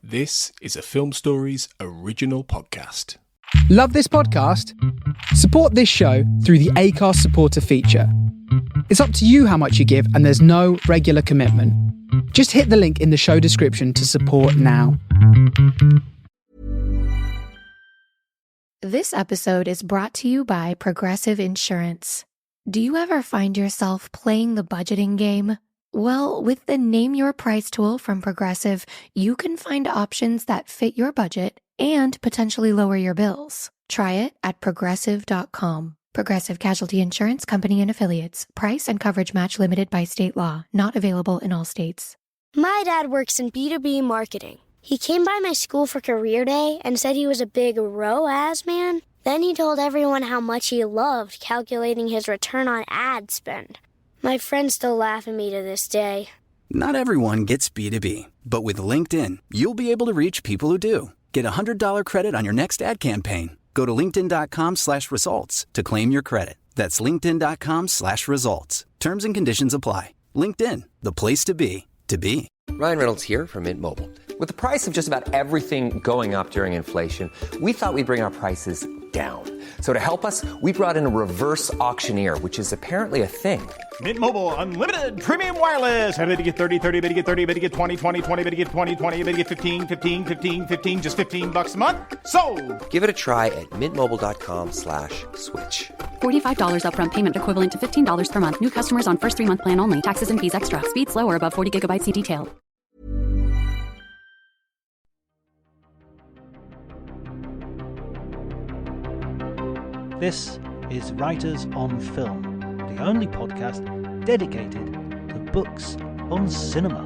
This is a Film Stories original podcast. Love this podcast? Support this show through the Acast supporter feature. It's up to you how much you give, and there's no regular commitment. Just hit the link in the show description to support now. This episode is brought to you by Progressive Insurance. Do you ever find yourself playing the budgeting game? Well, with the Name Your Price tool from Progressive, you can find options that fit your budget and potentially lower your bills. Try it at Progressive.com. Progressive Casualty Insurance Company and Affiliates. Price and coverage match limited by state law. Not available in all states. My dad works in B2B marketing. He came by my school for career day and said he was a big ROAS man. Then he told everyone how much he loved calculating his return on ad spend. My friends still laugh at me to this day. Not everyone gets B2B, but with LinkedIn, you'll be able to reach people who do. Get a $100 credit on your next ad campaign. Go to linkedin.com/results to claim your credit. That's linkedin.com/results. Terms and conditions apply. LinkedIn, the place to be, to be. Ryan Reynolds here from Mint Mobile. With the price of just about everything going up during inflation, we thought we'd bring our prices down. So to help us, we brought in a reverse auctioneer, which is apparently a thing. Mint Mobile Unlimited Premium Wireless. How to get 30, 30, bit to get 30, bit to get 20, 20, 20, bit to get 20, 20, bit to get 15, 15, 15, 15, just $15 a month? Sold! Give it a try at mintmobile.com/switch. $45 upfront payment equivalent to $15 per month. New customers on first 3-month plan only. Taxes and fees extra. Speed slower above 40 gigabytes. See detail. This is Writers on Film, the only podcast dedicated to books on cinema.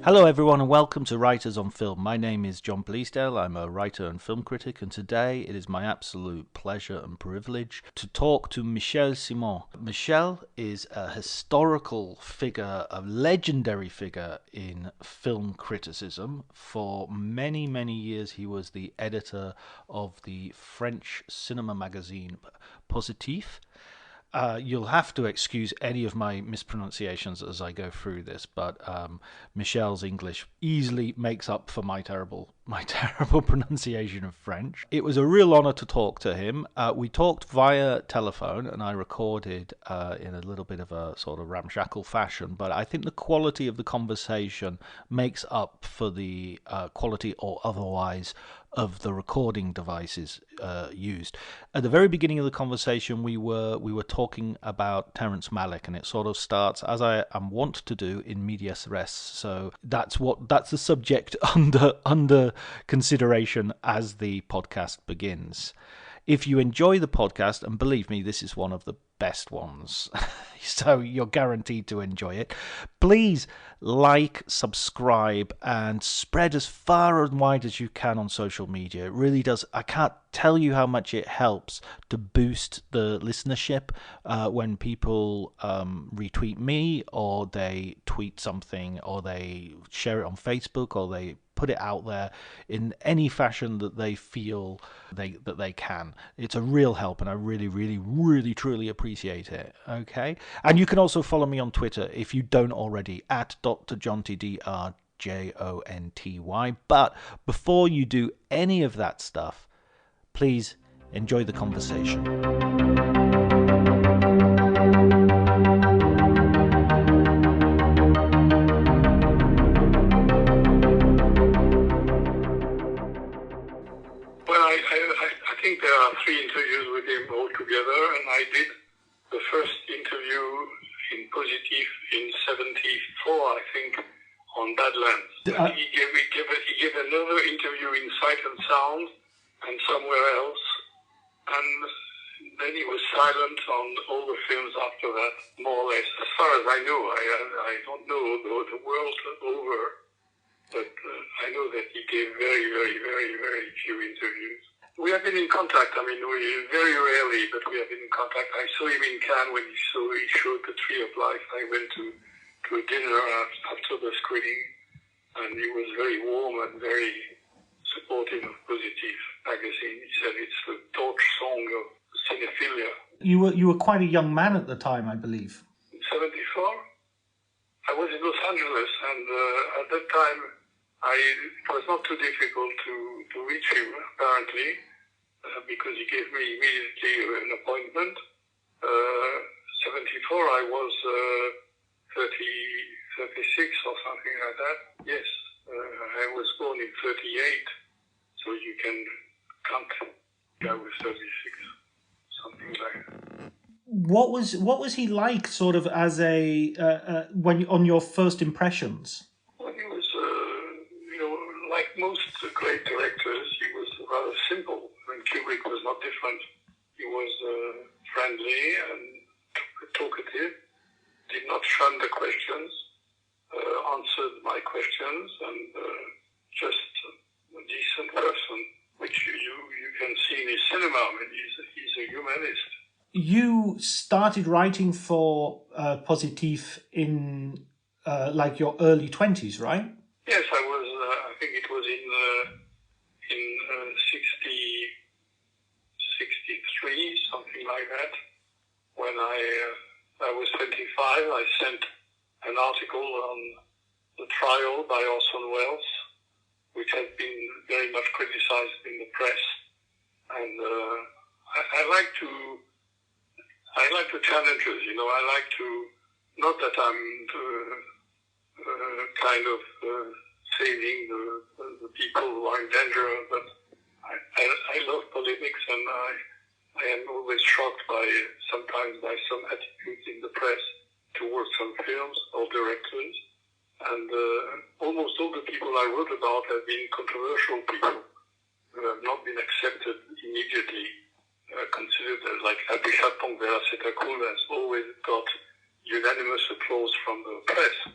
Hello everyone and welcome to Writers on Film. My name is John Bleasdale, I'm a writer and film critic, and today it is my absolute pleasure and privilege to talk to Michel Ciment. Michel is a historical figure, a legendary figure in film criticism. For many, many years he was the editor of the French cinema magazine Positif. You'll have to excuse any of my mispronunciations as I go through this, but Michel's English easily makes up for my terrible pronunciation of French. It was a real honor to talk to him. We talked via telephone, and I recorded in a little bit of a sort of ramshackle fashion, but I think the quality of the conversation makes up for the quality or otherwise of the recording devices used. At the very beginning of the conversation, we were talking about Terrence Malick, and it sort of starts as I am wont to do in medias res. So that's the subject under consideration as the podcast begins. If you enjoy the podcast, and believe me, this is one of the best ones, so you're guaranteed to enjoy it, please like, subscribe, and spread as far and wide as you can on social media. It really does. I can't tell you how much it helps to boost the listenership when people retweet me, or they tweet something, or they share it on Facebook, or they put it out there in any fashion that they feel that they can. It's a real help, and I really, really, really, truly appreciate it. Okay, and you can also follow me on Twitter if you don't already, at Dr. Jonty, DRJONTY. But before you do any of that stuff, please enjoy the conversation. I think there are 3 interviews with him all together, and I did the first interview in Positif in '74, I think, on Badlands. He gave another interview in Sight and Sound and somewhere else, and then he was silent on all the films after that, more or less. As far as I know, I don't know the world over, but I know that he gave very, very, very, very few interviews. We have been in contact. I mean, we very rarely, but we have been in contact. I saw him in Cannes when he showed The Tree of Life. I went to a dinner after the screening, and he was very warm and very supportive of Positive magazine. He said it's the torch song of cinephilia. You were quite a young man at the time, I believe. In 74, I was in Los Angeles, and at that time, it was not too difficult to reach him, apparently, because he gave me immediately an appointment. 74, I was 36 or something like that. Yes, I was born in 38, so you can count. I was 36, something like that. What was he like, sort of, as a when on your first impressions? Well, he was, like most great directors, he was rather simple. I mean, Kubrick was not different. He was friendly and talkative, did not shun the questions, answered my questions, and just a decent person, which you can see in his cinema. I mean, he's a humanist. You started writing for Positif in like your early 20s, right? Yes, I was. I think it was in 63, something like that. When I was 25, I sent an article on the trial by Orson Welles, which had been very much criticized in the press, and I like to challenges. I like to, not that I'm kind of saving the people who are in danger, but I love polemics, and I am always shocked sometimes by some attitudes in the press towards some films or directors, and almost all the people I wrote about have been controversial people who have not been accepted immediately, considered as like Happy Chatton Veracetacul has always got unanimous applause from the press.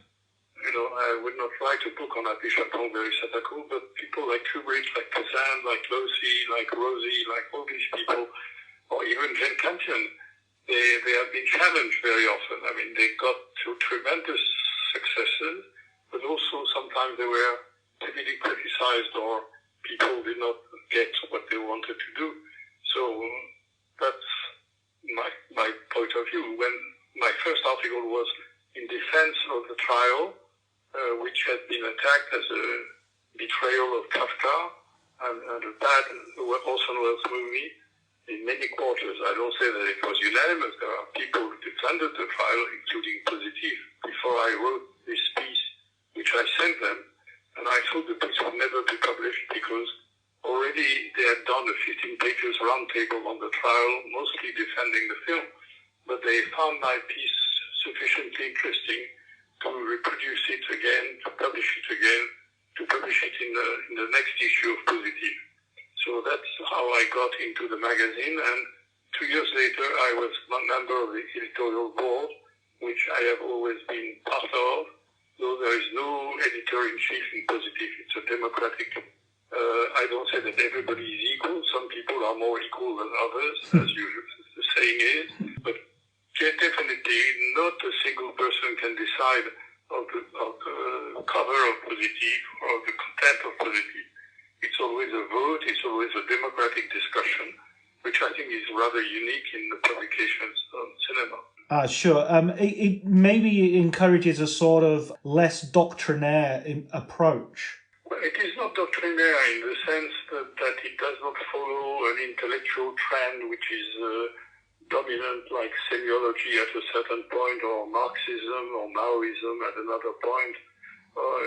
I would not write a book on Happy Chatton Veracetacul, but people like Kubrick, like Kazan, like Losi, like Rosie, like all these people, or even Jane Campion, they have been challenged very often. I mean, they got to tremendous successes, but also sometimes they were heavily criticized, or people did not get what they wanted to do. So that's my point of view. When my first article was in defense of the trial, which had been attacked as a betrayal of Kafka and a bad Orson Welles movie in many quarters. I don't say that it was unanimous. There are people who defended the trial, including Positif, before I wrote this piece, which I sent them, and I thought the piece would never be published because already they had done a 15 pages roundtable on the trial, mostly defending the film, but they found my piece sufficiently interesting to reproduce it again, to publish it again, to publish it in the next issue of Positif. So that's how I got into the magazine, and 2 years later I was one member of the editorial board, which I have always been part of, though there is no editor-in-chief in Positif. It's a democratic, I don't say that everybody is equal. Some people are more equal than others, as the saying is, but definitely not a single person can decide of the cover of Positif or the content of Positif. It's always a vote, it's always a democratic discussion, which I think is rather unique in the publications on cinema. Sure. It maybe encourages a sort of less doctrinaire approach. Well, it is not doctrinaire in the sense that it does not follow an intellectual trend which is dominant, like semiology at a certain point, or Marxism or Maoism at another point, or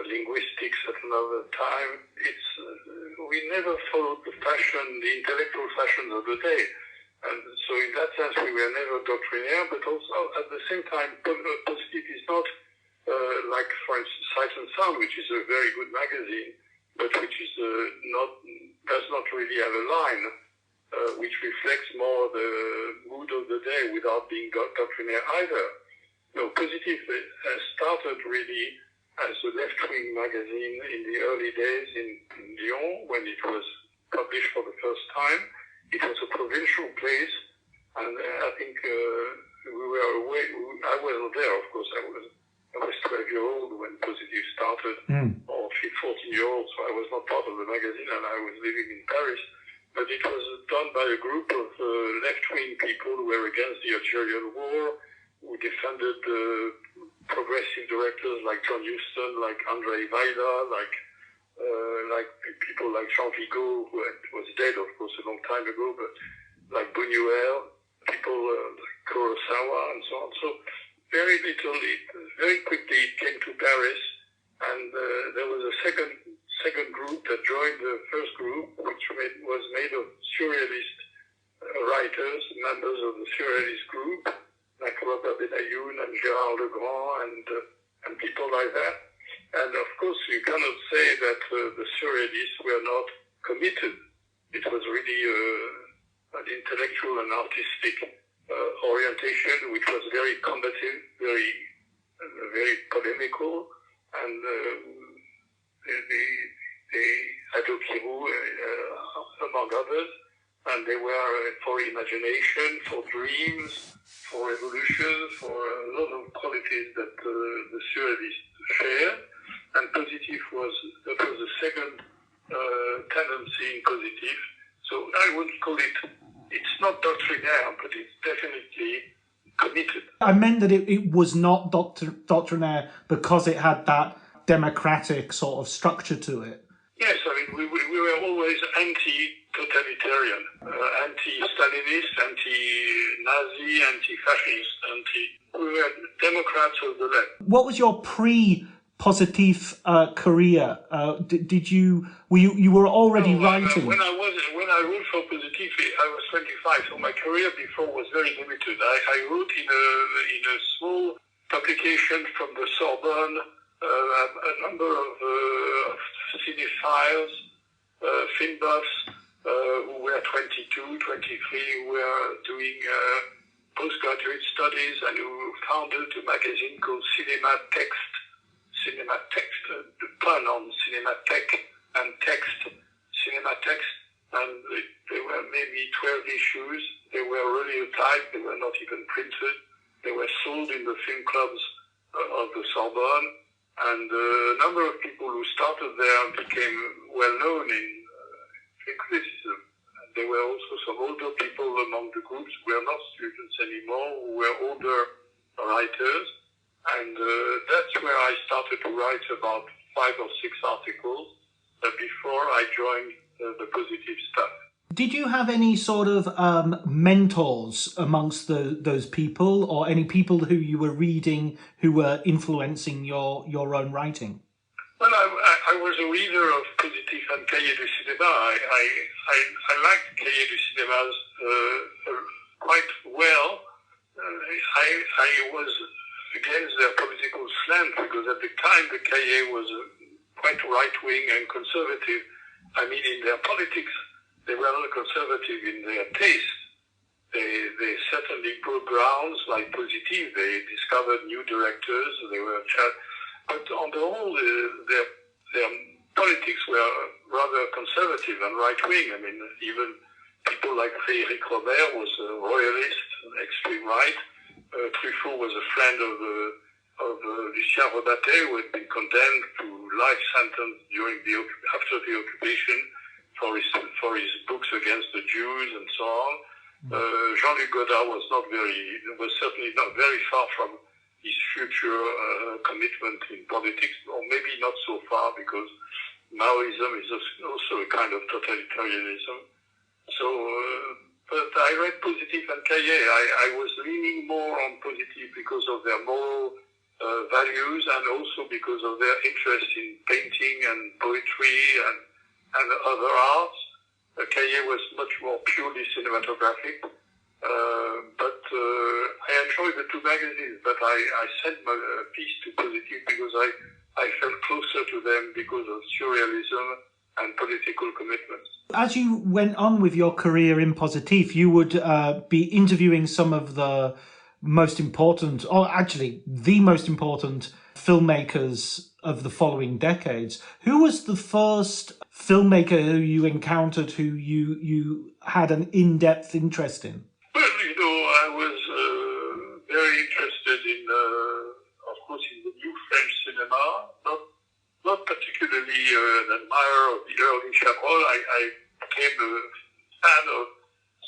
linguistics at another time. We never followed the intellectual fashion of the day. And so in that sense, we were never doctrinaire, but also at the same time, Positif is not like, for instance, Sight and Sound, which is a very good magazine, but which is does not really have a line, which reflects more the mood of the day without being doctrinaire either. Positif has started really as a left-wing magazine in the early days in Lyon, when it was published for the first time. It was a provincial place, and I think we were away. I wasn't there, of course. I was 12 years old when Positif started, or 14-year-old, so I was not part of the magazine, and I was living in Paris. But it was done by a group of left-wing people who were against the Algerian war, who defended progressive directors like John Huston, like André Vaida, like people like Jean Vigo, who was dead, of course, a long time ago, but like Buñuel, people like Kurosawa, and so on. So very quickly it came to Paris, and there was a second group that joined the first group, which was made of surrealist writers, members of the surrealist group, like Robert Benayoun and Gérard Legrand and people like that. And of course, you cannot say that the surrealists were not committed. It was really an intellectual and artistic orientation, which was very combative, very polemical, and they Ado Kirou, among others, and they were for imagination, for dreams, for revolution, for a lot of qualities that the surrealists shared. And Positif was the second tendency in Positif. So I would call it's not doctrinaire, but it's definitely committed. I meant that it was not doctrinaire because it had that democratic sort of structure to it. Yes, I mean, we were always anti-totalitarian, anti-Stalinist, anti-Nazi, anti-fascist, we were Democrats of the left. What was your pre-Positif career? You were already writing? When I wrote for Positif, I was 25, so my career before was very limited. I wrote in a small publication from the Sorbonne, a number of cinephiles, film buffs, who were 22, 23, who were doing postgraduate studies, and who founded a magazine called Cinema Text, the pun on Cinematheque and text, Cinema Text, and there were maybe 12 issues. They were really typed, they were not even printed. They were sold in the film clubs of the Sorbonne, and a number of people who started there became well known in film criticism. And there were also some older people among the groups who were not students anymore, who were older writers. And that's where I started to write about 5 or 6 articles before I joined the Positif stuff. Did you have any sort of mentors amongst those people, or any people who you were reading who were influencing your own writing? Well, I was a reader of Positif and Cahiers du Cinéma. I liked Cahiers du Cinémas quite well. I was against their political slant, because at the time the Cahiers was quite right-wing and conservative. I mean, in their politics, they were not conservative in their taste. They certainly broke grounds like Positif. They discovered new directors. But on the whole, their politics were rather conservative and right-wing. I mean, even people like Frédéric Robert was a royalist, extreme right. Truffaut was a friend of Lucien Rebatté, who had been condemned to life sentence after the occupation for his books against the Jews and so on. Jean-Luc Godard was certainly not very far from his future commitment in politics, or maybe not so far, because Maoism is also a kind of totalitarianism. So, but I read Positif and Cahiers. I was leaning more on Positif because of their moral values, and also because of their interest in painting and poetry and other arts. Cahiers was much more purely cinematographic. But I enjoyed the two magazines, but I sent my piece to Positif because I felt closer to them because of surrealism and political commitments. As you went on with your career in Positif, you would be interviewing some of the most important, or actually the most important filmmakers of the following decades. Who was the first filmmaker who you encountered who you had an in-depth interest in? Well, I was very interested in, of course, in the new French cinema, not particularly only an admirer of the early Chabrol. I became a fan of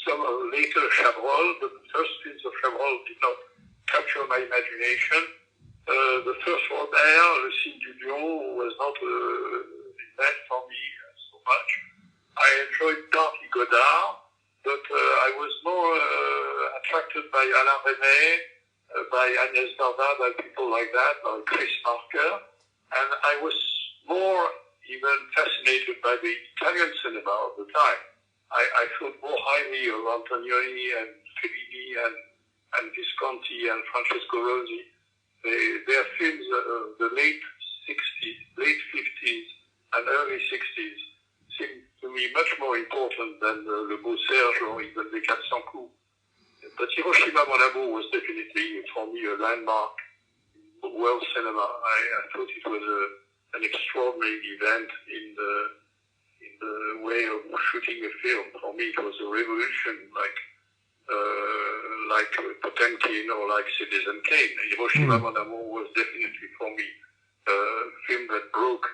some of the later Chabrol, but the first films of Chabrol did not capture my imagination. The first Robert, Le Signe du Lion, was not an event for me so much. I enjoyed Darty Godard, but I was more attracted by Alain Resnais, by Agnès Varda, by people like that, by Chris Marker, and I was more even fascinated by the Italian cinema of the time. I thought more highly of Antonioni and Fellini and Visconti and Francesco Rosi. Their films of the late 50s and early 60s seemed to me much more important than Le Beau Serge or even Les 400 Coups. But Hiroshima, Mon Amour was definitely, for me, a landmark in world cinema. I thought it was an extraordinary event in the way of shooting a film. For me, it was a revolution, like Potemkin or like Citizen Kane. Hiroshima, Mon Amour was definitely, for me, a film that broke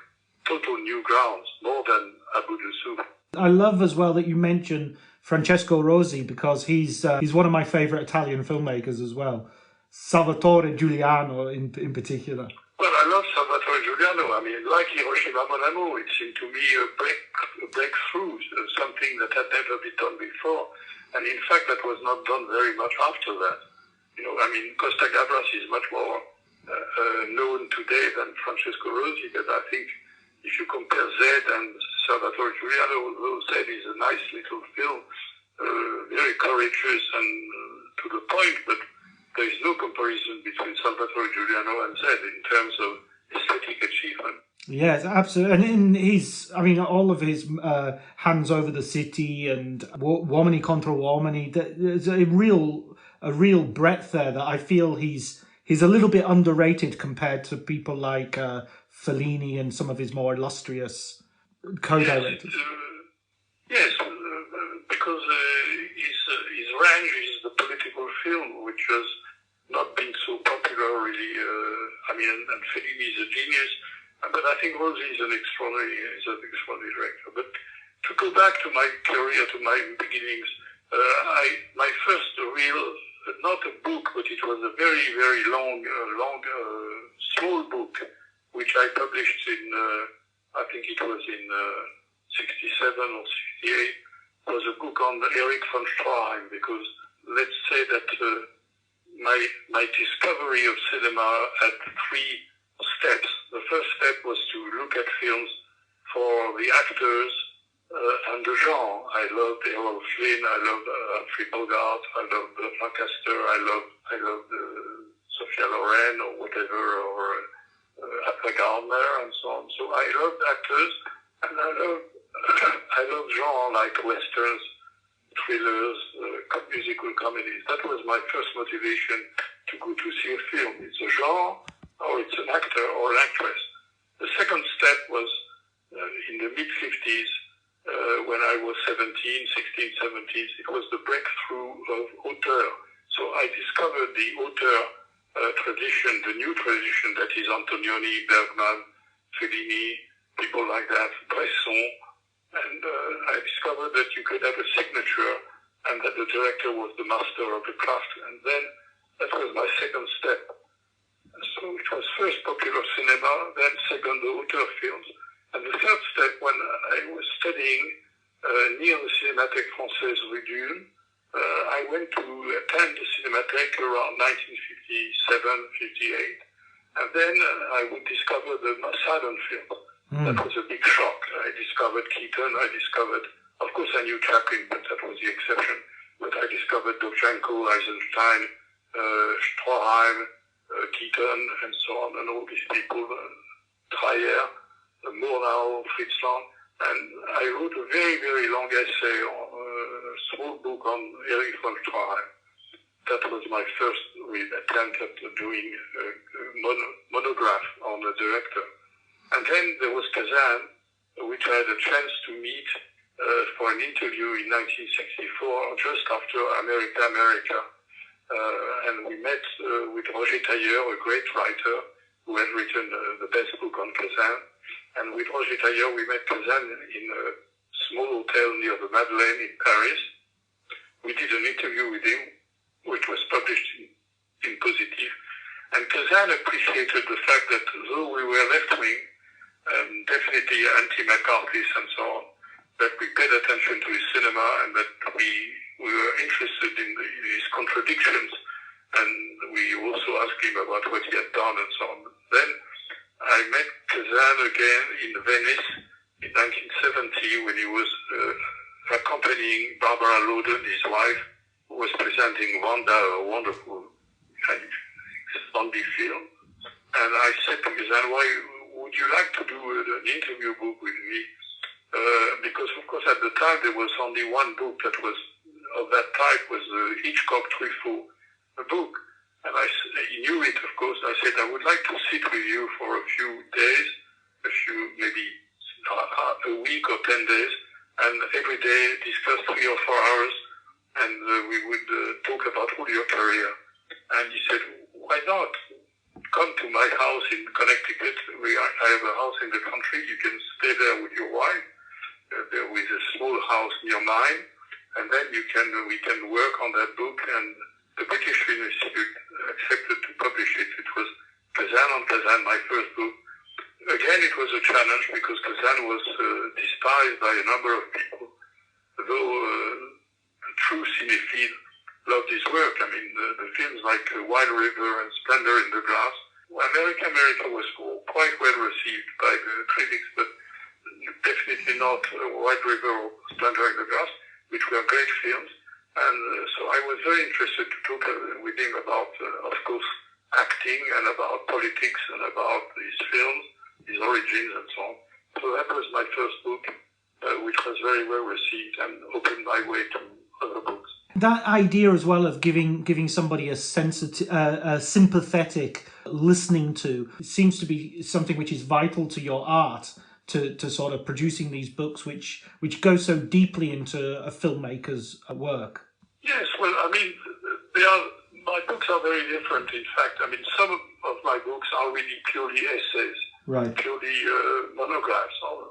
total new grounds, more than Abu Dussouf. I love as well that you mention Francesco Rosi, because he's one of my favourite Italian filmmakers as well. Salvatore Giuliano in particular. Well, I love Salvatore Giuliano. I mean, like Hiroshima, Mon Amour, it seemed to me a breakthrough, something that had never been done before. And in fact, that was not done very much after that. You know, I mean, Costa Gavras is much more known today than Francesco Rosi, but I think if you compare Zed and Salvatore Giuliano, although Zed is a nice little film, very courageous and to the point, but there is no comparison between Salvatore Giuliano and Zed in terms of aesthetic achievement. Yes, absolutely. And in his, I mean, all of his Hands Over the City and Uomini contro Uomini, there's a real breadth there that I feel he's a little bit underrated compared to people like Fellini and some of his more illustrious co-directors. Yes, because his range is the political film, which has not been so popular really. And Fellini is a genius, but I think Rosi is an extraordinary director. But to go back to my career, to my beginnings, my first real, not a book, but it was a very, very long, small book, which I published in, I think it was in 67 or 68, was a book on Erich von Stroheim, because let's say that my discovery of cinema had three steps. The first step was to look at films for the actors and the genre. I loved Errol Flynn, I loved Humphrey Bogart, I loved Lancaster, I loved Sophia Loren or whatever, or Ava Gardner and so on. So I loved actors, and I loved genre like westerns, thrillers, musical comedies. That was my first motivation to go to see a film. It's a genre, or it's an actor or an actress. The second step was in the mid-50s, when I was 16, 17s, it was the breakthrough of auteur. So I discovered the auteur tradition, the new tradition that is Antonioni, Bergman, Fellini, people like that, Bresson, and I discovered that you could have a signature and that the director was the master of the craft. And then that was my second step. So it was first popular cinema, then second the auteur films. And the third step, when I was studying near the Cinémathèque Française Rue d'Ulm, I went to attend the Cinémathèque around 1957, 58, and then I would discover the silent film. That was a big shock. I discovered Keaton, of course I knew Chaplin, but that was the exception, but I discovered Dovzhenko, Eisenstein, Stroheim, Keaton, and so on, and all these people, Dreyer, Murnau, Fritz Lang, and I wrote a very, very long essay, a small book on Erich von Stroheim. That was my first attempt at doing a monograph on the director. And then there was Kazan, which I had a chance to meet for an interview in 1964, just after America. And we met with Roger Tailleur, a great writer who had written the best book on Kazan. And with Roger Tailleur, we met Kazan in a small hotel near the Madeleine in Paris. We did an interview with him, which was published in Positif. And Kazan appreciated the fact that though we were left-wing, definitely anti-McCarthyist and so on, that we paid attention to his cinema and that we were interested in his contradictions, and we also asked him about what he had done and so on. Then I met Kazan again in Venice in 1970 when he was accompanying Barbara Loden, his wife, who was presenting Wanda, a wonderful zombie film. And I said to Kazan, why would you like to do an interview book with me? Because, of course, at the time there was only one book that was of that type, was the Hitchcock-Truffaut book. And he knew it, of course. I said, I would like to sit with you for a few days, maybe a week or 10 days, and every day discuss 3 or 4 hours, and we would talk about all your career. And he said, why not? Come to my house in Connecticut. I have a house in the country. You can stay there with your wife. There is a small house near mine, and then we can work on that book. And the British Film Institute accepted to publish it. It was Kazan on Kazan, my first book. Again, it was a challenge because Kazan was despised by a number of people, though a true cinephile loved his work. I mean, the films like Wild River and Splendor in the Grass. America was quite well received by the critics, but definitely not Wild River or Splendor in the Grass, which were great films. And so I was very interested to talk with him about, of course, acting and about politics and about his films, his origins and so on. So that was my first book, which was very well received and opened my way to other books. That idea as well of giving somebody a sympathetic listening to seems to be something which is vital to your art, to sort of producing these books which go so deeply into a filmmaker's work. Yes, well, I mean, my books are very different, in fact. I mean, some of my books are really purely essays, right? Purely monographs on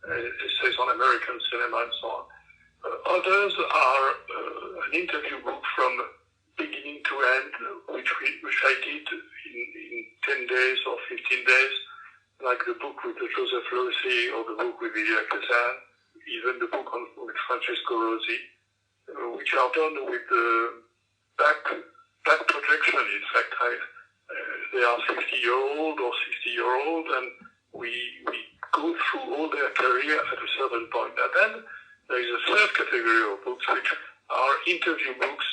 essays on American cinema and so on. Others are an interview book from beginning to end, which I did in 10 days or 15 days, like the book with Joseph Losey or the book with Elia Kazan, even the book with Francesco Rosi, which are done with back projection. In fact, they are 50-year-old or 60-year-old, and we go through all their career at a certain point. And then there is a third category of books, which are interview books,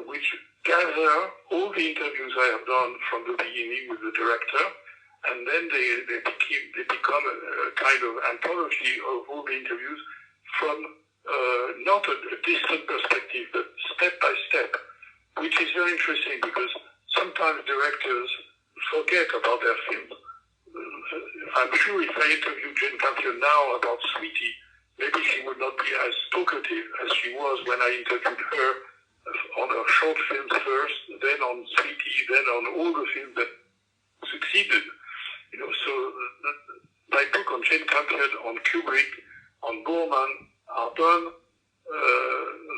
which gather all the interviews I have done from the beginning with the director, and then they become a kind of anthology of all the interviews from not a distant perspective, but step by step, which is very interesting because sometimes directors forget about their films. I'm sure if I interview Jane Campion now about Sweetie, maybe she would not be as talkative as she was when I interviewed her on her short films first, then on Sweetie, then on all the films that succeeded. So my book on Jane Campion, on Kubrick, on Borman are done,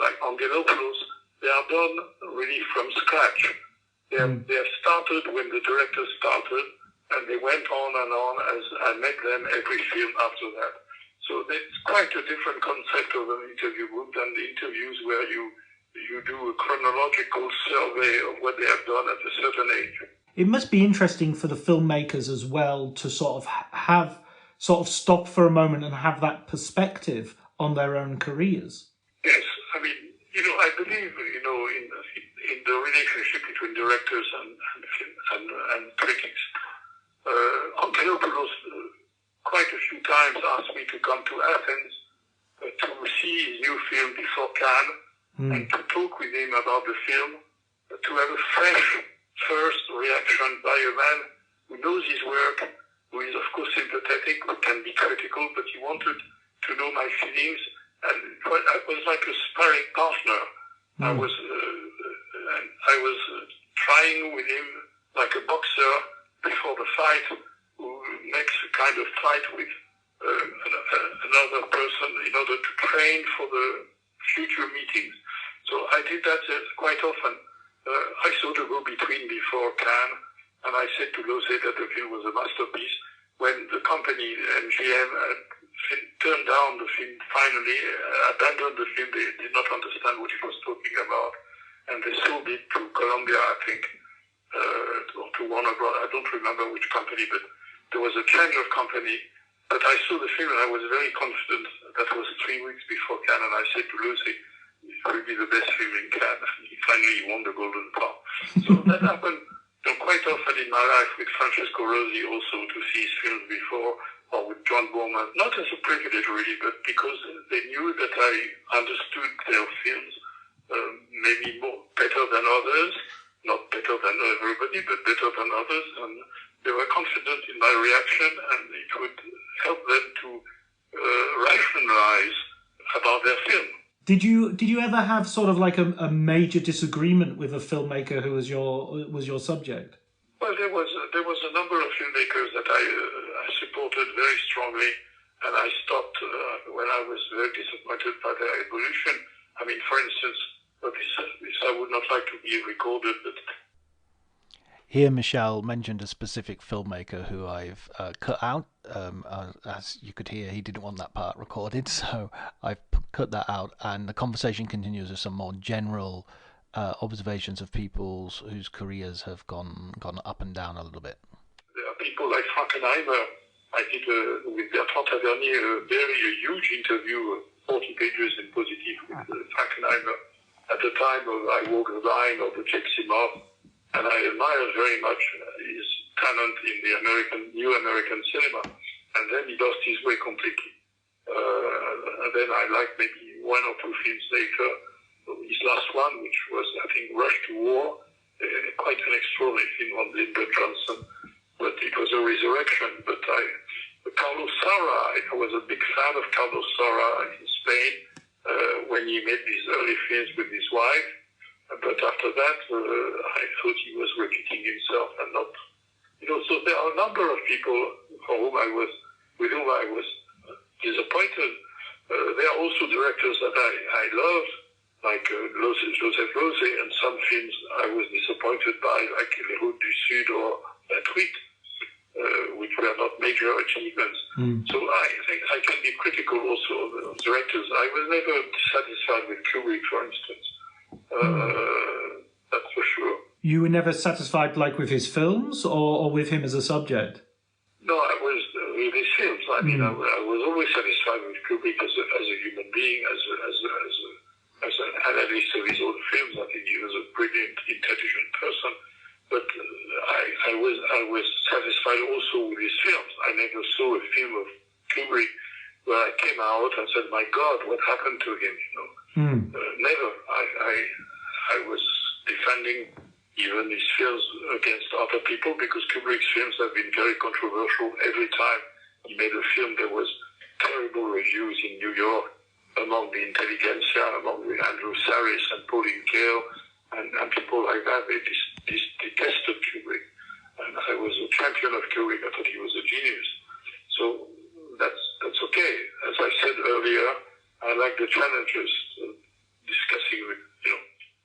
like on Gelopoulos, they are done really from scratch. They have started when the director started, and they went on as I met them every film after that. So it's quite a different concept of an interview book than the interviews where you do a chronological survey of what they have done at a certain age. It must be interesting for the filmmakers as well to sort of stop for a moment and have that perspective on their own careers. Yes, I mean, I believe, in the relationship between directors and critics. Angelopoulos quite a few times asked me to come to Athens to see his new film before Cannes and to talk with him about the film, to have a fresh first reaction by a man who knows his work, who is of course sympathetic, who can be critical, but he wanted to know my feelings, and I was like a sparring partner. I was trying with him like a boxer before the fight, who makes a kind of fight with another person in order to train for the future meetings. So I did that quite often. I saw the go-between before Cannes, and I said to Losey that the film was a masterpiece. When the company, MGM, turned down the film, finally abandoned the film, they did not understand what it was talking about, and they sold it to Columbia, I think, or to Warner Bros. I don't remember which company, but there was a change of company. But I saw the film and I was very confident. That was 3 weeks before Cannes, and I said to Lucy, it will be the best film in Cannes. And finally, he won the Golden Palm. So that happened quite often in my life with Francesco Rosi also, to see his films before, or with John Borman. Not as a privilege really, but because they knew that I understood their films maybe better than others. Not better than everybody, but better than others. And they were confident in my reaction, and it would help them to rationalize about their film. Did you ever have sort of like a major disagreement with a filmmaker who was your subject? Well, there was a number of filmmakers that I supported very strongly, and I stopped when I was very disappointed by their evolution. I mean, for instance, this I would not like to be recorded, but here Michel mentioned a specific filmmaker who I've cut out. As you could hear, he didn't want that part recorded, so I've cut that out, and the conversation continues with some more general observations of people whose careers have gone up and down a little bit. There are people like Frankenheimer. I did with Bertrand Tavernier a huge interview, 40 pages in Positif with Frankenheimer. At the time of I Walk the Line or the Michel Ciment, and I admired very much his talent in the New American cinema. And then he lost his way completely. And then I liked maybe one or two films later. His last one, which was, I think, Rush to War, quite an extraordinary film on Lyndon Johnson. But it was a resurrection. But Carlos Saura, I was a big fan of Carlos Saura in Spain when he made these early films with his wife. But after that, I thought he was repeating himself and not, so there are a number of people with whom I was disappointed. There are also directors that I love, like Joseph Losey, and some films I was disappointed by, like Les Routes du Sud or La Truite, which were not major achievements. So I think I can be critical also of directors. I was never satisfied with Kubrick, for instance. That's for sure. You were never satisfied, like, with his films or with him as a subject? No, I was with his films. I mean, I was always satisfied with Kubrick as a human being, as an analyst of his own films. I think he was a brilliant, intelligent person. But I was satisfied also with his films. I never saw a film of Kubrick where I came out and said, "My God, what happened to him?" Never. I was defending even his films against other people, because Kubrick's films have been very controversial. Every time he made a film, there was terrible reviews in New York among the intelligentsia, among Andrew Sarris and Pauline Kael, and people like that. They detested Kubrick. And I was a champion of Kubrick. I thought he was a genius. So that's okay. As I said earlier, I like the challenges, discussing with,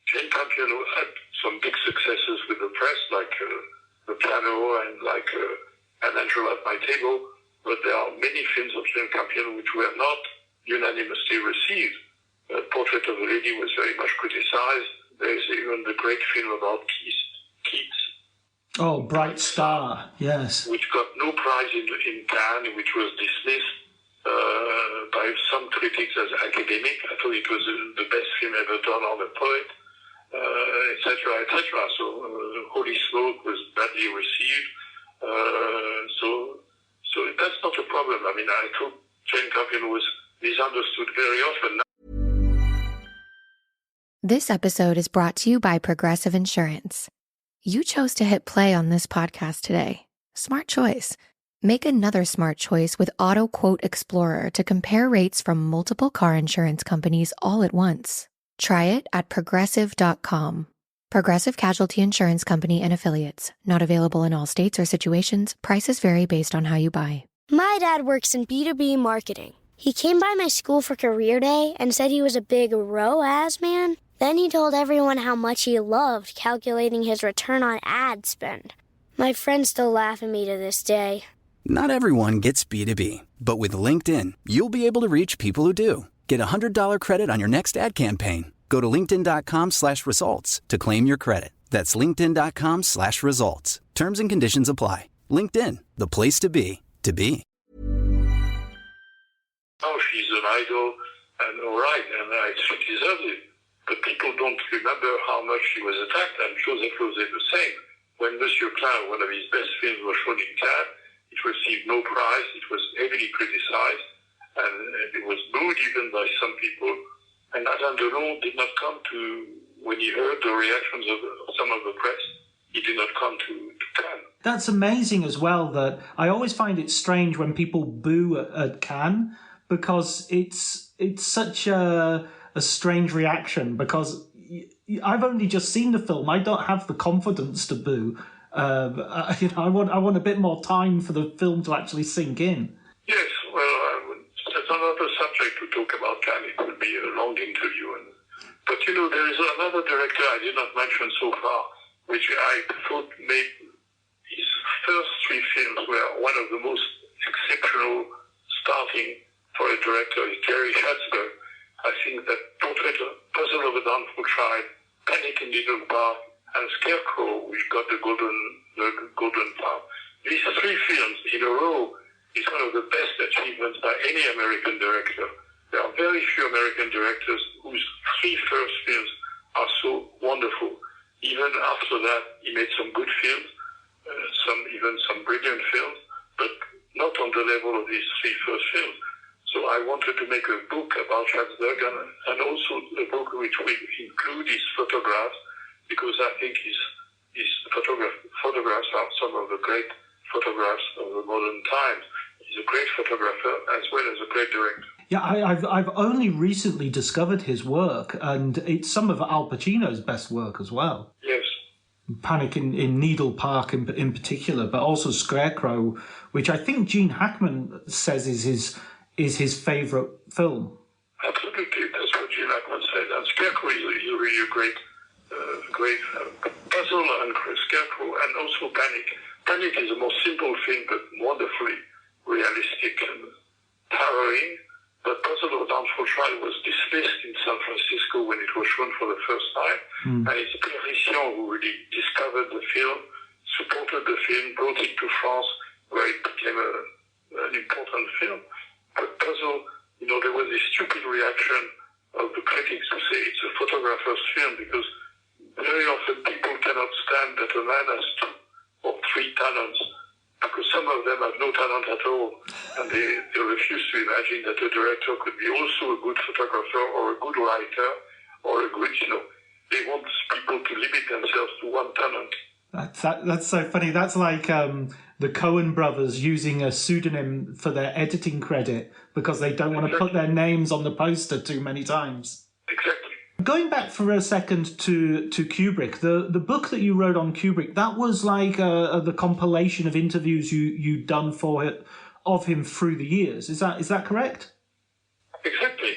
Jane Campion had some big successes with the press, like The Piano and like An Angel at My Table, but there are many films of Jane Campion which were not unanimously received. Portrait of a Lady was very much criticized. There's even the great film about Keats. Oh, Bright Star, yes. Which got no prize in Cannes, which was dismissed by some critics as academic. I thought it was the best film ever done on a poet, etc., etc. So Holy Smoke was badly received. So that's not a problem. I mean, I thought Jane Campion was misunderstood very often. This episode is brought to you by Progressive Insurance. You chose to hit play on this podcast today. Smart choice. Make another smart choice with Auto Quote Explorer to compare rates from multiple car insurance companies all at once. Try it at progressive.com. Progressive Casualty Insurance Company and Affiliates. Not available in all states or situations. Prices vary based on how you buy. My dad works in B2B marketing. He came by my school for career day and said he was a big ROAS man. Then he told everyone how much he loved calculating his return on ad spend. My friends still laugh at me to this day. Not everyone gets B2B, but with LinkedIn, you'll be able to reach people who do. Get a $100 credit on your next ad campaign. Go to linkedin.com/results to claim your credit. That's linkedin.com/results. Terms and conditions apply. LinkedIn, the place to be, to be. Oh, she's an idol, and all right, and she deserves it. But people don't remember how much she was attacked, and Joseph Losey the same. When Monsieur Klein, one of his best films, was shown in Cannes, it received no prize, it was heavily criticized, and it was booed even by some people. And Alain Delon did not come to, when he heard the reactions of some of the press, he did not come to Cannes. That's amazing as well, that I always find it strange when people boo at Cannes, because it's such a strange reaction, because I've only just seen the film. I don't have the confidence to boo. I want a bit more time for the film to actually sink in. Yes, well, that's another subject to talk about Cannes. It would be a long interview. But there is another director I did not mention so far, which I thought made his first three films were one of the most exceptional starting for a director is Jerry Schatzberg. I think that Puzzle of a Downfall Child, Panic in Little Park, and Scarecrow, which got the Golden Palm. These three films in a row is one of the best achievements by any American director. There are very few American directors whose three first films are so wonderful. Even after that, he made some good films, some brilliant films, but not on the level of these three first films. So I wanted to make a book about Schatzberg and also a book which will include his photographs, because I think his photographs are some of the great photographs of the modern times. He's a great photographer as well as a great director. Yeah, I've only recently discovered his work, and it's some of Al Pacino's best work as well. Yes. Panic in Needle Park in particular, but also Scarecrow, which I think Gene Hackman says is his favourite film. Absolutely, that's what Gene Hackman said. And Scarecrow is really a great puzzle, and Scarecrow, and also Panic. Panic is a more simple film, but wonderfully realistic and harrowing. But Puzzle of a Downfall Child was dismissed in San Francisco when it was shown for the first time. And it's Pierre Rissian who really discovered the film, supported the film, brought it to France, where it became an important film. But Puzzle, there was a stupid reaction of the critics who say it's a photographer's film, because very often people cannot stand that a man has two or three talents, because some of them have no talent at all, and they refuse to imagine that a director could be also a good photographer or a good writer or a good, they want people to limit themselves to one talent. That's so funny. That's like the Coen brothers using a pseudonym for their editing credit because they don't want to put their names on the poster too many times. Exactly. Going back for a second to Kubrick, the book that you wrote on Kubrick, that was like the compilation of interviews you'd done of him through the years. Is that correct? Exactly.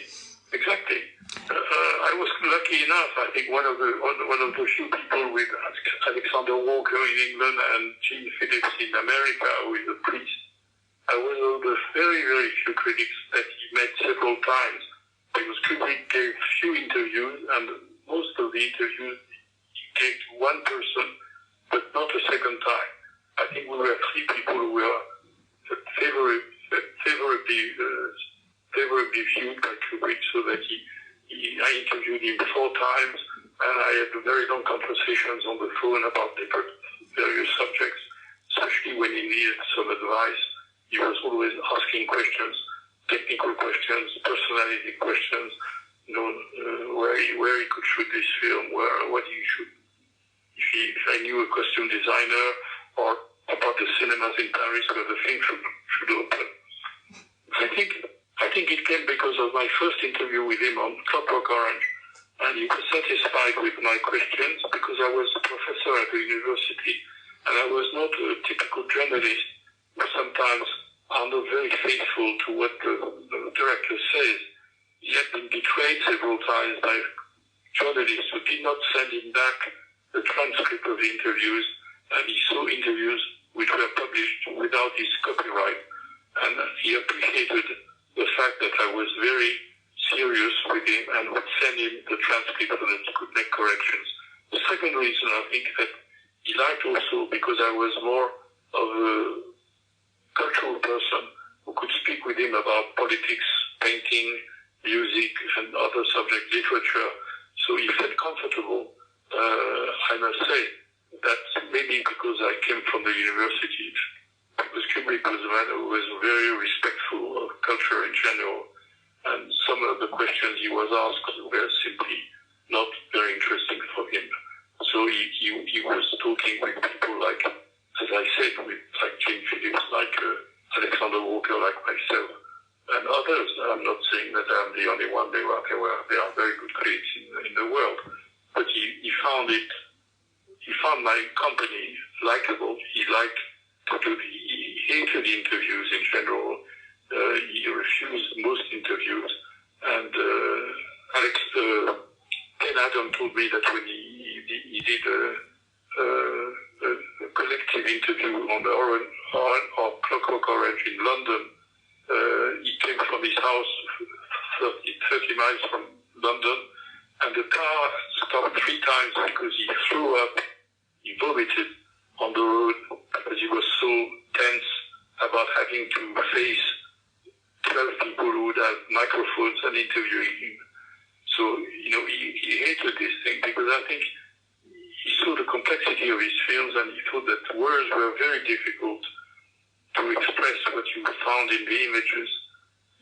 I was lucky enough. I think one of the few people with Alexander Walker in England and Gene Phillips in America, who is a priest. I was one of the very, very few critics that he met several times, because Kubrick gave few interviews, and most of the interviews he gave to one person, but not a second time. I think we were three people who were favorably viewed by Kubrick, so that I interviewed him 4 times, and I had very long conversations on the phone about different various subjects, especially when he needed some advice. He was always asking questions, technical questions, personality questions, where he could shoot this film, what he should, if I knew a costume designer, or about the cinemas in Paris where the film should open. I think it came because of my first interview with him on Clockwork Orange. and he was satisfied with my questions because I was a professor at the university, and I was not a typical journalist who sometimes are not very faithful to what the director says. He had been betrayed several times by journalists who did not send him back the transcript of the interviews, and he saw interviews which were published without his copyright. And he appreciated the fact that I was very serious with him and would send him the transcript so that he could make corrections. The second reason, I think, that he liked also because I was more of a cultural person who could speak with him about politics, painting, music, and other subjects, literature. So he felt comfortable. I must say that maybe because I came from the university, because Kubrick was a man who was very respectful of culture in general, and some of the questions he was asked were simply not very interesting for him. So he was talking with people like, as I said, like Jane Phillips, like Alexander Walker, like myself, and others. I'm not saying that I'm the only one. There are very good critics in the world, but he found my company likable. He liked to do he hated interviews in general. He refused most interviews, and Ken Adam told me that when he did a collective interview on the Clockwork Orange in London, he came from his house 30 miles from London, and the car stopped 3 times because he threw up, he vomited on the road because he was so tense about having to face 12 people who would have microphones and interviewing him. So, he hated this thing because I think he saw the complexity of his films and he thought that words were very difficult to express what you found in the images.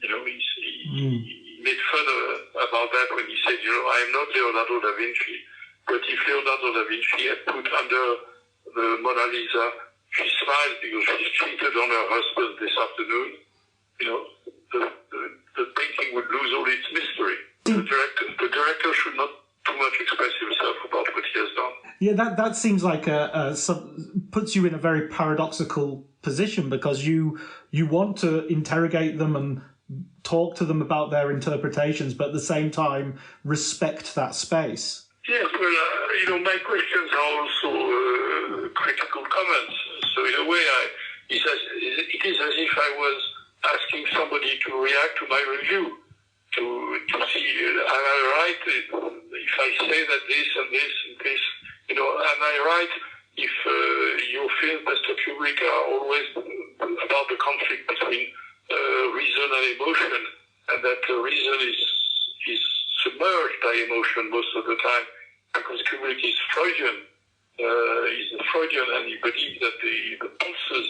He made fun about that when he said, I am not Leonardo da Vinci, but if Leonardo da Vinci had put under the Mona Lisa, she smiles because she's cheated on her husband this afternoon, the painting would lose all its mystery. The director should not too much express himself about what he has done. Yeah, that seems like puts you in a very paradoxical position because you want to interrogate them and talk to them about their interpretations, but at the same time respect that space. Yes, well, my questions are also critical comments. So in a way, it is as if I was asking somebody to react to my review, to see, am I right if I say that this and this and this, am I right if your films, Mr. Kubrick, are always about the conflict between reason and emotion, and that reason is submerged by emotion most of the time, because Kubrick is Freudian. He's a Freudian, and he believes that the pulses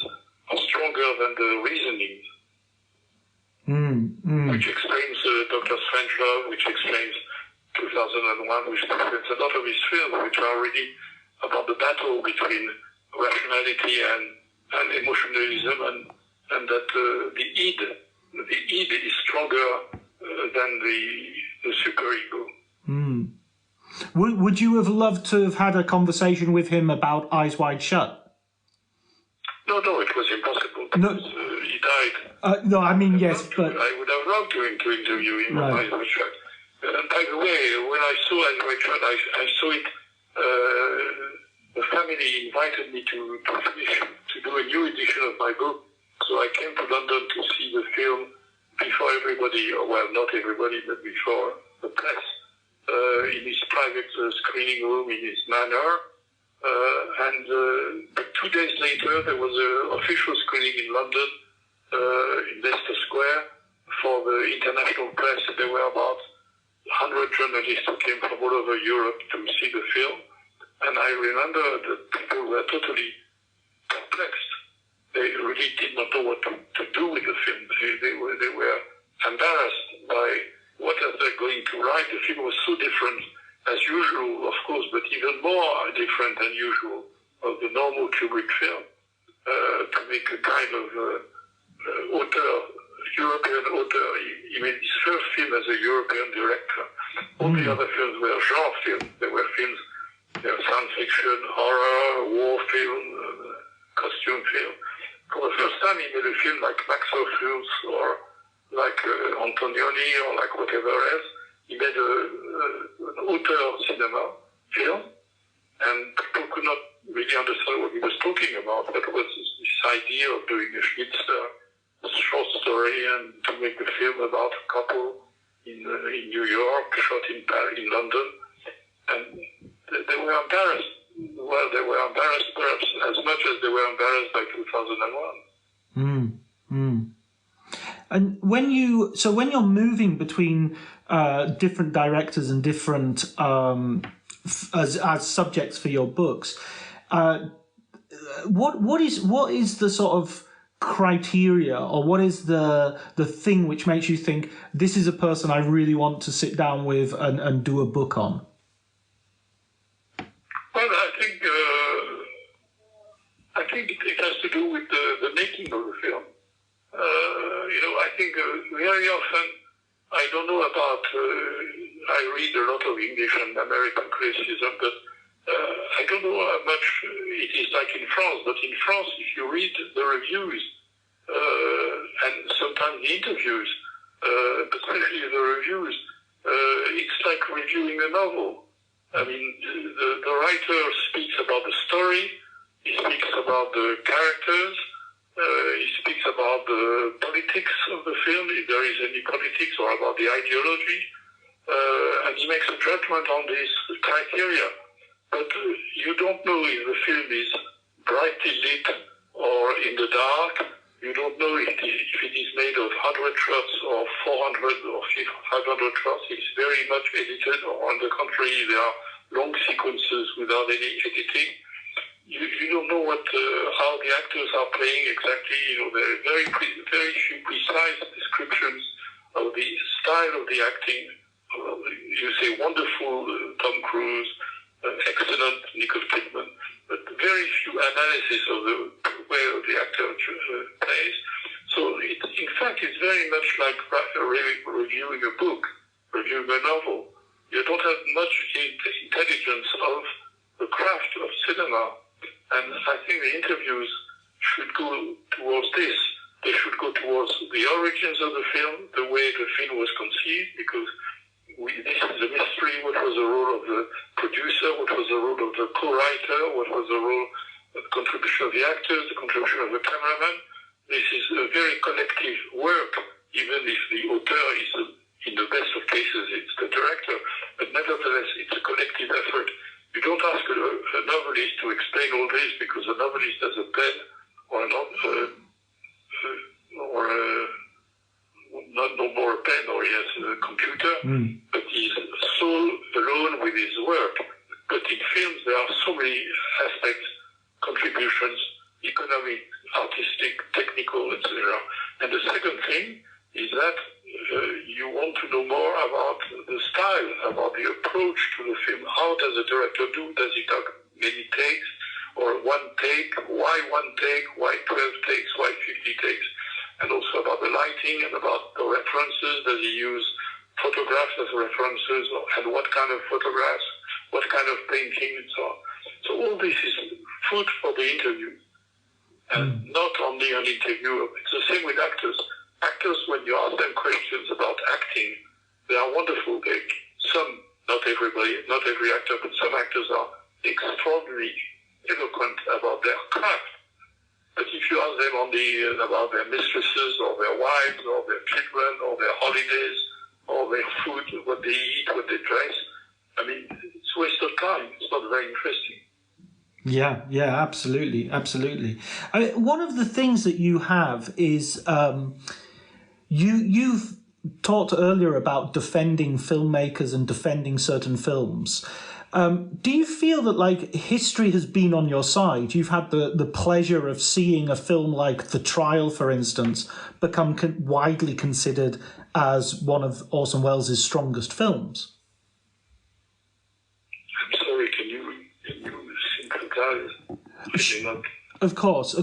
are stronger than the reasonings. Which explains Dr. Strangelove, which explains 2001, which explains a lot of his films, which are really about the battle between rationality and emotionalism, and that the id is stronger than the superego. Would you have loved to have had a conversation with him about Eyes Wide Shut? No, it was impossible because he died. No, I mean, yes, but... I would have loved to interview him on Eyes Wide Shut. And by the way, when I saw Eyes Wide Shut, I saw it... the family invited me to do a new edition of my book. So I came to London to see the film before everybody, well, not everybody, but before the press, in his private screening room in his manor. And 2 days later, there was an official screening in London, in Leicester Square, for the international press. There were about 100 journalists who came from all over Europe to see the film. And I remember that people were totally perplexed. They really did not know what to do with the film. They were embarrassed by what are they going to write. The film was so different as usual, of course, but even more different than usual of the normal Kubrick film, to make a kind of European author. He made his first film as a European director. All the other films were genre films. They were films, science fiction, horror, war film, costume film. For the first time, he made a film like Max Ophuls or like Antonioni or like whatever else. He made an auteur cinema film, and people could not really understand what he was talking about. But it was this idea of doing a Schnitzer short story and to make a film about a couple in New York, shot in Paris, in London, and they were embarrassed. Well, they were embarrassed perhaps as much as they were embarrassed by 2001. And when you're moving between different directors and different as subjects for your books, what is the sort of criteria, or what is the thing which makes you think this is a person I really want to sit down with and do a book on? Well, I think it has to do with the making of the film. I think very often, I don't know about, I read a lot of English and American criticism, but I don't know how much it is like in France, but in France, if you read the reviews, and sometimes the interviews, but especially the reviews, it's like reviewing a novel. I mean, the writer speaks about the story, he speaks about the characters, he speaks about the politics of the film, if there is any politics, or about the ideology, and he makes a judgment on these criteria. But you don't know if the film is brightly lit or in the dark. You don't know if it is made of 100 shots or 400 or 500 shots. It's very much edited, or on the contrary, there are long sequences without any editing. You don't know how the actors are playing exactly. There are very few precise descriptions of the style of the acting. You say wonderful Tom Cruise, excellent Nicole Kidman, but very few analysis of the way the actor plays. So in fact, it's very much like reviewing a book, reviewing a novel. You don't have much intelligence of the craft of cinema. And I think the interviews should go towards this. They should go towards the origins of the film, the way the film was conceived, because this is a mystery. What was the role of the producer? What was the role of the co-writer? What was the role, the contribution of the actors, the contribution of the cameraman? This is a very collective work, even if the author is, in the best of cases, it's the director. But nevertheless, it's a collective effort. You don't ask a novelist to explain all this, because a novelist has a pen or no more a pen, or he has a computer, but he's so alone with his work. But in films, there are so many aspects, contributions, economic, artistic, technical, etc. And the second thing is that you want to know more about the style, about the approach to the film. How does the director do? Does he talk many takes or one take? Why one take? Why 12 takes? Why 50 takes? And also about the lighting and about the references. Does he use photographs as references? And what kind of photographs? What kind of painting? And so on. So all this is food for the interview. And not only an interview. It's the same with actors. Actors, when you ask them questions about acting, they are wonderful. Not everybody, not every actor, but some actors are extraordinarily eloquent about their craft. But if you ask them about their mistresses or their wives or their children or their holidays or their food, what they eat, what they dress, I mean, it's a waste of time. It's not very interesting. Yeah, absolutely. I mean, one of the things that you have is you've talked earlier about defending filmmakers and defending certain films. Do you feel that history has been on your side? You've had the pleasure of seeing a film like The Trial, for instance, become widely considered as one of Orson Welles' strongest films. I'm sorry, can you sympathize? Of course.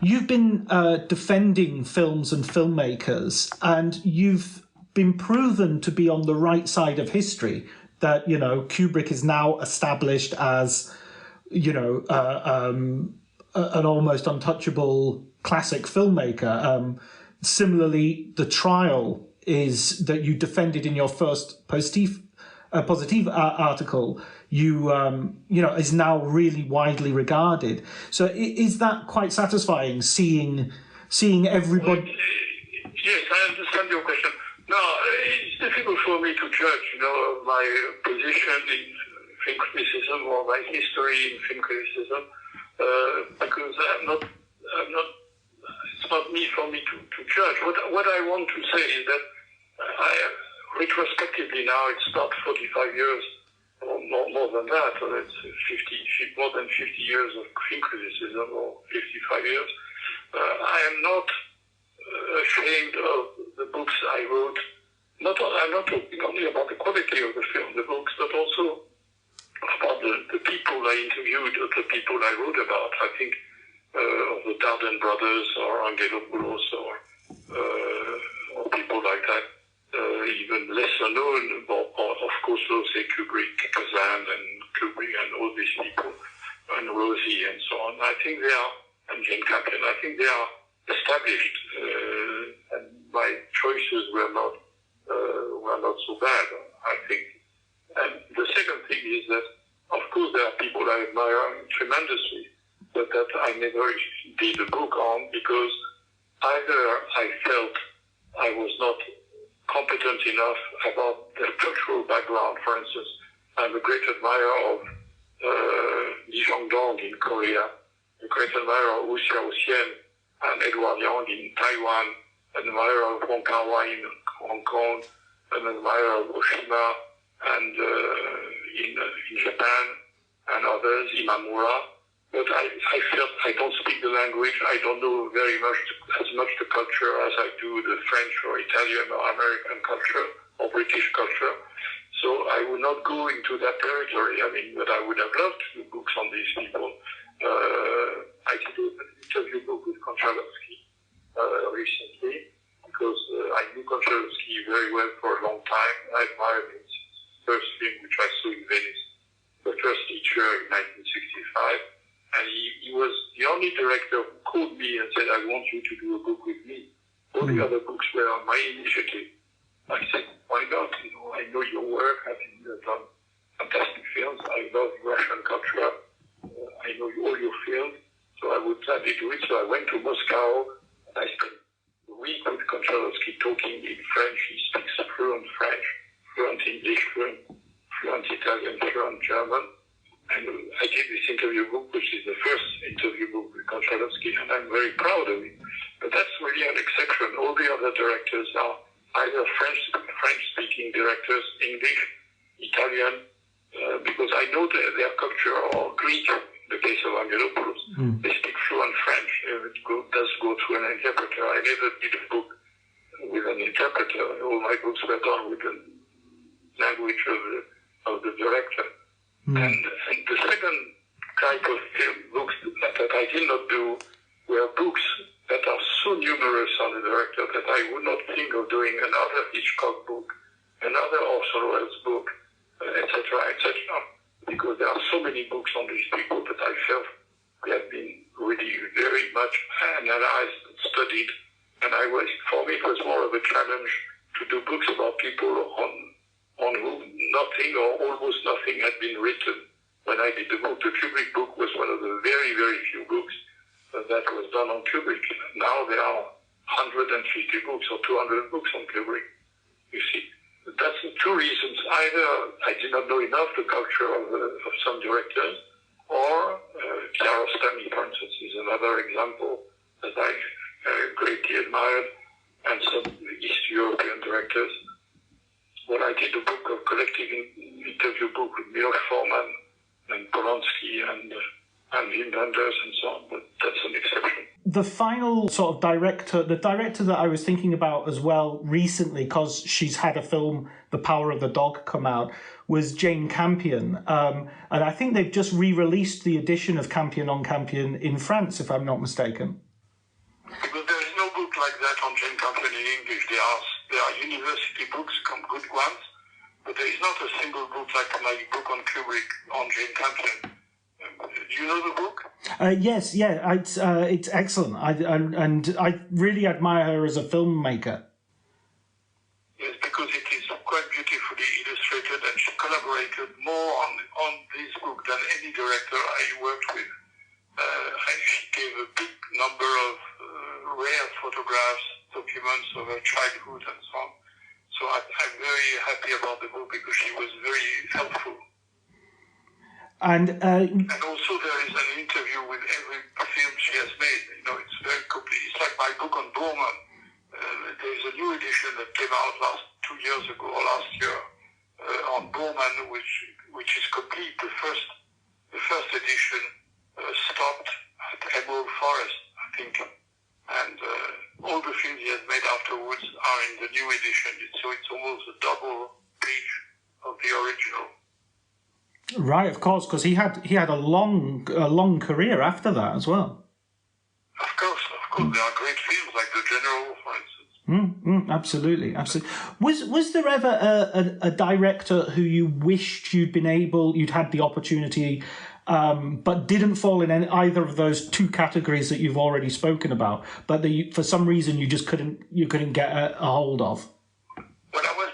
You've been defending films and filmmakers, and you've been proven to be on the right side of history. That, you know, Kubrick is now established as, you know, an almost untouchable classic filmmaker. Similarly, The Trial is that you defended in your first positive article. You know, is now really widely regarded. So is that quite satisfying, seeing everybody? Yes, I understand your question. No, it's difficult for me to judge, you know, my position in film criticism or my history in film criticism, because it's not me for me to judge. What I want to say is that retrospectively now, it's not 45 years, or more than that, or it's more than 50 years of film criticism, or 55 years. I am not ashamed of the books I wrote. I'm not talking only about the quality of the film, the books, but also about the people I interviewed, or the people I wrote about. I think of the Dardenne brothers, or Angelopoulos, or people like that, even lesser known, or of course, say Kubrick, Kazan, and Kubrick, and all these people, and Rosie, and so on. I think they are, and Jane Campion, I think they are established, and my choices were not so bad, I think. And the second thing is that, of course, there are people I admire tremendously, but that I never did a book on, because either I felt I was not competent enough about their cultural background. For instance, I'm a great admirer of Lee Jong-dong in Korea, a great admirer of Wu Xiaoxian and Edward Yang in Taiwan, an admirer of Wong Kar-wai in Hong Kong, an admirer of Oshima and in Japan, and others, Imamura. But I felt I don't speak the language. I don't know very much, as much the culture as I do the French or Italian or American culture or British culture. So I would not go into that territory. I mean, but I would have loved to do books on these people. I did an interview book with Konchalovsky recently, because I knew Konchalovsky very well for a long time. I admired his first film, which I saw in Venice, The First Teacher in 1965. And he was the only director who called me and said, I want you to do a book with me. All the other books were on my initiative. I said, why not? You know, I know your work. I've done fantastic films. I love Russian culture. I know all your films. So I would gladly do it. So I went to Moscow, and I spent a week with Konchalovsky talking in French. He speaks fluent French, fluent English, fluent Italian, fluent German. And I did this interview book, which is the first interview book with Konchalovsky, and I'm very proud of it. But that's really an exception. All the other directors are either French-speaking directors, English, Italian, because I know their culture, or Greek, in the case of Angelopoulos. They speak fluent French. It does go through an interpreter. I never did a book with an interpreter. All my books were done with the language of the director. And the second type of film books that I did not do were books that are so numerous on the director that I would not think of doing another Hitchcock book, another Orson Welles book, etc., because there are so many books on these people that I felt they have been really very much analyzed and studied. And for me, it was more of a challenge to do books about people on whom nothing or almost nothing had been written. When I did the book, the Kubrick book was one of the very, very few books that was done on Kubrick. Now there are 150 books or 200 books on Kubrick. You see, that's the two reasons. Either I did not know enough the culture of some directors, or Kiarostami, for instance, is another example that I greatly admired, and some East European directors. When I did a book, a collective interview book with Miloš Forman and Polanski and Wim Wenders and so on, but that's an exception. The final sort of director, the director that I was thinking about as well recently, because she's had a film, The Power of the Dog, come out, was Jane Campion. And I think they've just re-released the edition of Campion on Campion in France, if I'm not mistaken. Because there is no book like that on Jane Campion in English. There are university books, good ones, but there is not a single book like my book on Kubrick, on Jane Campion. Do you know the book? Yes, yeah, it's excellent. I really admire her as a filmmaker. Yes, because it is quite beautifully illustrated, and she collaborated more on this book than any director I worked with. She gave a big number of rare photographs, documents of her childhood and so on. So I'm very happy about the book because she was very helpful. And also there is an interview with every film she has made. You know, it's very complete. It's like my book on Borman. There's a new edition that came out 2 years ago or last year on Borman, which is complete. The first edition stopped at Emerald Forest, I think, and all the films he has made afterwards are in the new edition. So it's almost a double page of the original. Right, of course, because he had a long career after that as well. Of course, there are great films like The General, for instance. Absolutely. Was there ever a director who you wished you'd had the opportunity, but didn't fall in either of those two categories that you've already spoken about, but that for some reason you just couldn't get a hold of? Well, I was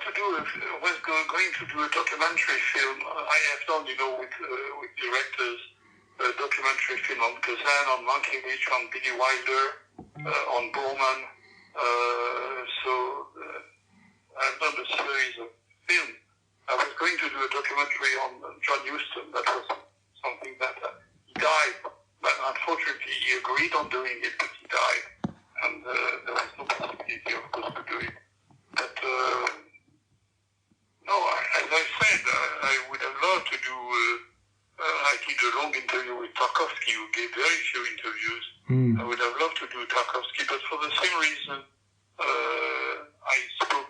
going to do a documentary film. I have done, with directors, a documentary film on Kazan, on Mankiewicz, on Billy Wilder, on Borman. So I've done a series of films. I was going to do a documentary on John Huston. That was something that he died. But unfortunately, he agreed on doing it, but he died. And there was no possibility, of course, to do it. But no, as I said, I would have loved to do. I did a long interview with Tarkovsky, who gave very few interviews. I would have loved to do Tarkovsky, but for the same reason I spoke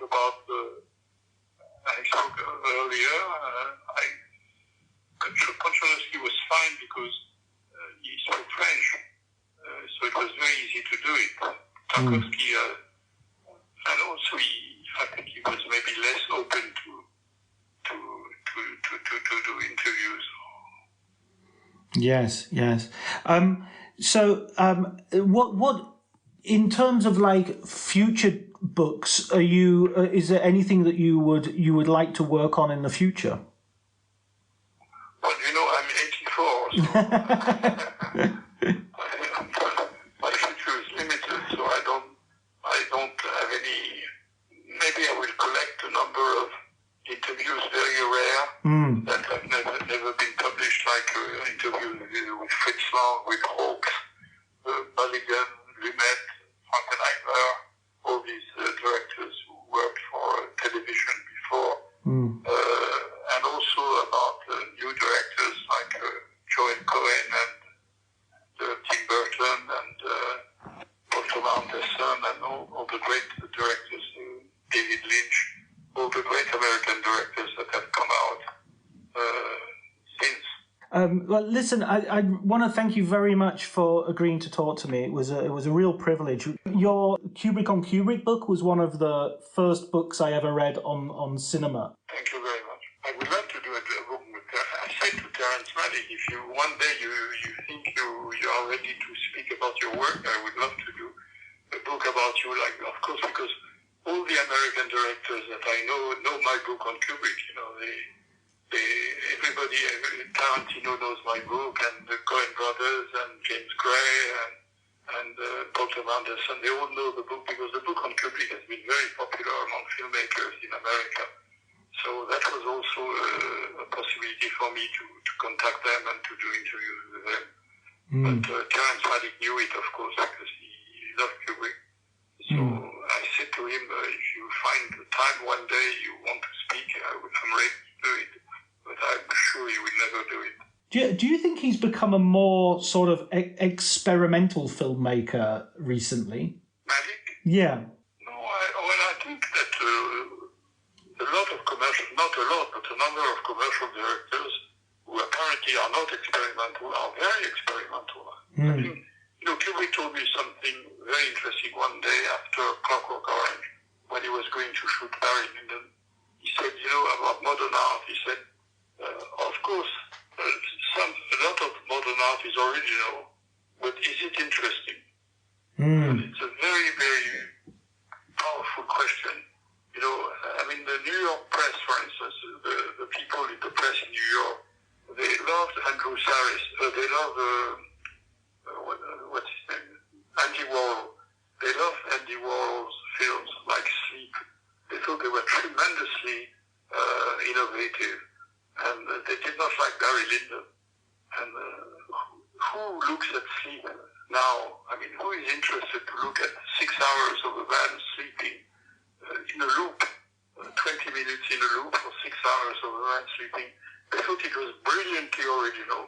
earlier. Konchalovsky was fine because he spoke French, so it was very easy to do it. Tarkovsky, and also I think he was maybe less open to do interviews. Yes. What in terms of like future books, are you? Is there anything that you would like to work on in the future? Well, I'm 84, so my future is limited. So I don't have any. Maybe I will collect a number of interviews, very rare, that have never been published, like interviews with Fritz Lang, with Hawks, Mulligan, Lumet, Frankenheimer, all these directors who worked for television before, and also about new directors like Joel Cohen and Tim Burton and Paul Thomas Anderson and all the great directors, David Lynch, all the great American directors that have come out since. Well, listen, I want to thank you very much for agreeing to talk to me. It was a real privilege. Your Kubrick on Kubrick book was one of the first books I ever read on cinema. Thank you very much. I would love to do a book with I said to Terrence Malick, if you one day you think you are ready to speak about your work, I would love to do a book about you. Like, of course, because all the American directors that I know my book on Kubrick. Everybody, Tarantino knows my book, and the Coen brothers, and James Gray, and Paul Thomas Anderson. They all know the book because the book on Kubrick has been very popular among filmmakers in America. So that was also a possibility for me to contact them and to do interviews with them. But Terrence Malick knew it, of course, because he loved Kubrick. So I said to him, if you find the time one day you want to speak, I'm ready to do it. But I'm sure you will never do it. Do you think he's become a more sort of experimental filmmaker recently? Malick? Yeah. No, I think that a lot of commercial, not a lot, but a number of commercial directors who apparently are not experimental are very experimental. I think, Kubrick told me something very interesting one day after Clockwork Orange. to shoot Barry Lyndon. He said, about modern art, he said, of course, a lot of modern art is original, but is it interesting? And it's a very, very powerful question. The New York press, for instance, the people in the press in New York, they loved Andrew Saris. They loved, what's his name? Andy Warhol. They loved Andy Warhol's films like Sleep. They thought they were tremendously innovative. And they did not like Barry Lyndon. And who looks at Sleep now? Who is interested to look at 6 hours of a man sleeping in a loop, 20 minutes in a loop for 6 hours of a man sleeping? They thought it was brilliantly original.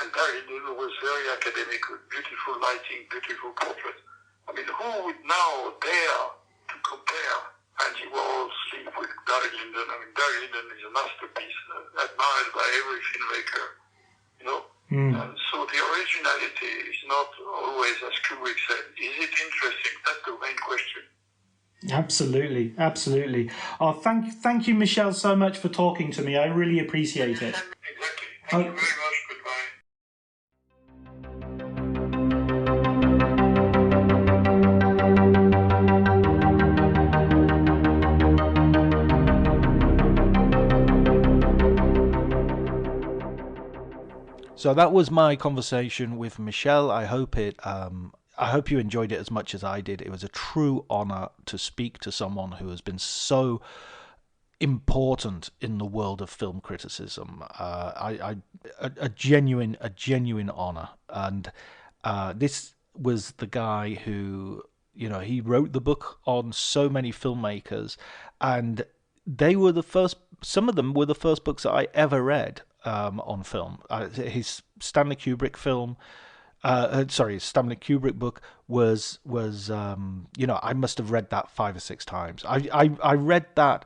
And Barry Lyndon was very academic with beautiful lighting, beautiful portraits. Who would now dare to compare Andy Warhol's Sleep with Barry Lyndon? Barry Lyndon is a masterpiece, admired by every filmmaker, So the originality is not always, as Kubrick said, is it interesting? That's the main question. Absolutely, absolutely. Oh, thank you, Michel, so much for talking to me. I really appreciate it. Exactly. Thank you very much. Goodbye. So that was my conversation with Michel. I hope you enjoyed it as much as I did. It was a true honor to speak to someone who has been so important in the world of film criticism. A genuine honor. And this was the guy who, he wrote the book on so many filmmakers, and they were some of them were the first books that I ever read on film. His Stanley Kubrick book was I must have read that 5 or 6 times. I read that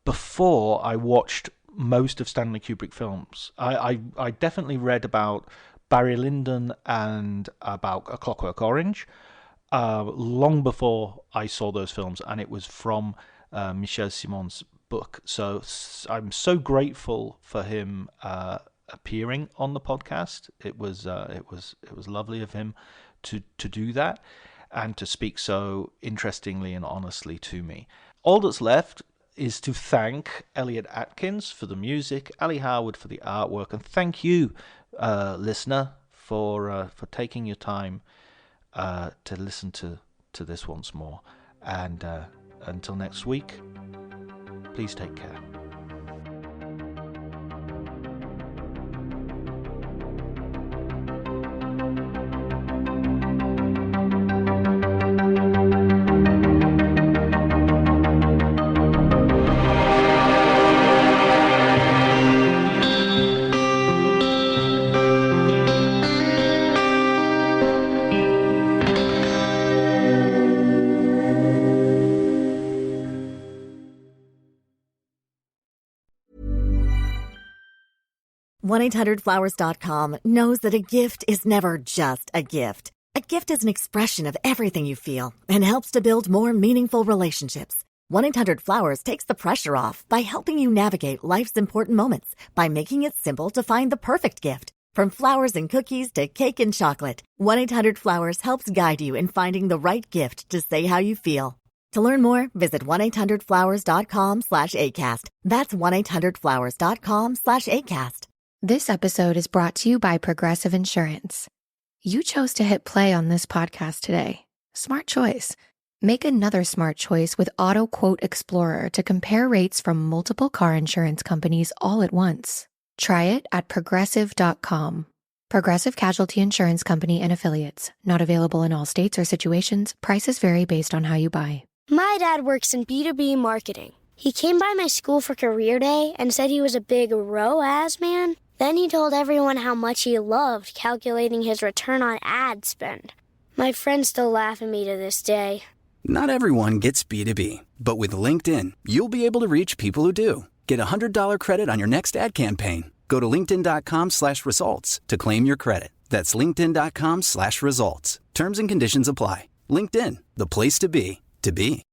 before I watched most of Stanley Kubrick films. I definitely read about Barry Lyndon and about A Clockwork Orange long before I saw those films, and it was from Michel Ciment's book. So I'm so grateful for him appearing on the podcast. It was lovely of him to do that and to speak so interestingly and honestly to me. All that's left is to thank Elliot Atkins for the music, Ali Howard for the artwork, and thank you, listener, for taking your time to listen to this once more. And until next week, please take care. $1-800-Flowers.com knows that a gift is never just a gift. A gift is an expression of everything you feel and helps to build more meaningful relationships. 1-800-Flowers takes the pressure off by helping you navigate life's important moments by making it simple to find the perfect gift. From flowers and cookies to cake and chocolate, 1-800-Flowers helps guide you in finding the right gift to say how you feel. To learn more, visit 1-800-Flowers.com/ACAST. That's 1-800-Flowers.com/ACAST. This episode is brought to you by Progressive Insurance. You chose to hit play on this podcast today. Smart choice. Make another smart choice with Auto Quote Explorer to compare rates from multiple car insurance companies all at once. Try it at progressive.com. Progressive Casualty Insurance Company and Affiliates. Not available in all states or situations. Prices vary based on how you buy. My dad works in B2B marketing. He came by my school for career day and said he was a big ROAS man. Then he told everyone how much he loved calculating his return on ad spend. My friends still laugh at me to this day. Not everyone gets B2B, but with LinkedIn, you'll be able to reach people who do. Get $100 credit on your next ad campaign. Go to linkedin.com/results to claim your credit. That's linkedin.com/results. Terms and conditions apply. LinkedIn, the place to be, to be.